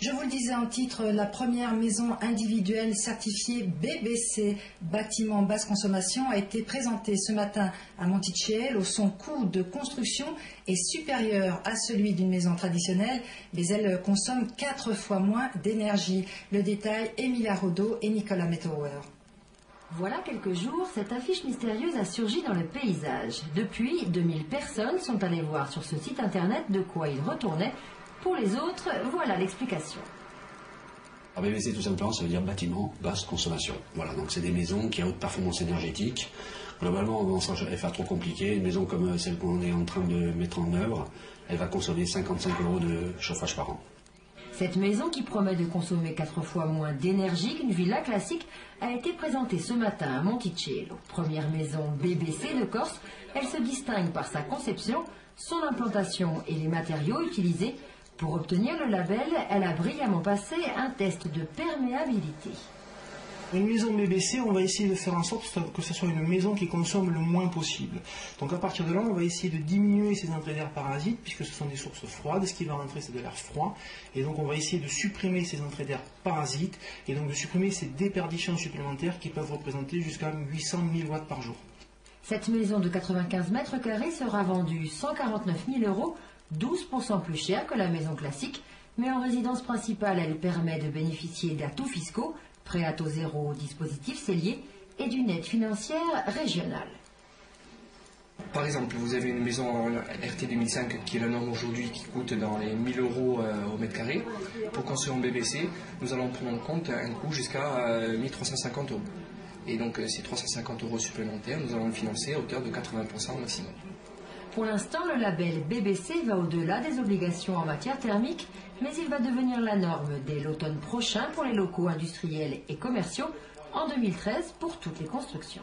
Je vous le disais en titre, la première maison individuelle certifiée BBC, bâtiment basse consommation, a été présentée ce matin à Monticello. Son coût de construction est supérieur à celui d'une maison traditionnelle, mais elle consomme 4 fois moins d'énergie. Le détail, Emilia Rodo et Nicolas Metauer. Voilà quelques jours, cette affiche mystérieuse a surgi dans le paysage. Depuis, 2000 personnes sont allées voir sur ce site internet de quoi il retournait. Pour les autres, voilà l'explication. BBC, tout simplement, ça veut dire bâtiment basse consommation. Voilà, donc c'est des maisons qui ont haute performance énergétique. Globalement, sans faire trop compliqué, une maison comme celle qu'on est en train de mettre en œuvre, elle va consommer 55 € de chauffage par an. Cette maison, qui promet de consommer 4 fois moins d'énergie qu'une villa classique, a été présentée ce matin à Monticello. Première maison BBC de Corse, elle se distingue par sa conception, son implantation et les matériaux utilisés. Pour obtenir le label, elle a brillamment passé un test de perméabilité. Une maison BBC, on va essayer de faire en sorte que ce soit une maison qui consomme le moins possible. Donc à partir de là, on va essayer de diminuer ces entrées d'air parasites, puisque ce sont des sources froides. Ce qui va rentrer, c'est de l'air froid. Et donc on va essayer de supprimer ces entrées d'air parasites, et donc de supprimer ces déperditions supplémentaires qui peuvent représenter jusqu'à 800 000 watts par jour. Cette maison de 95 mètres carrés sera vendue 149 000 €, 12% plus cher que la maison classique, mais en résidence principale, elle permet de bénéficier d'atouts fiscaux, prêt à taux zéro, dispositif cellier, et d'une aide financière régionale. Par exemple, vous avez une maison en RT 2005 qui est la norme aujourd'hui, qui coûte dans les 1000 € au mètre carré. Pour construire en BBC, nous allons prendre en compte un coût jusqu'à 1350 €. Et donc ces 350 € supplémentaires, nous allons le financer à hauteur de 80% maximum. Pour l'instant, le label BBC va au-delà des obligations en matière thermique, mais il va devenir la norme dès l'automne prochain pour les locaux industriels et commerciaux, en 2013 pour toutes les constructions.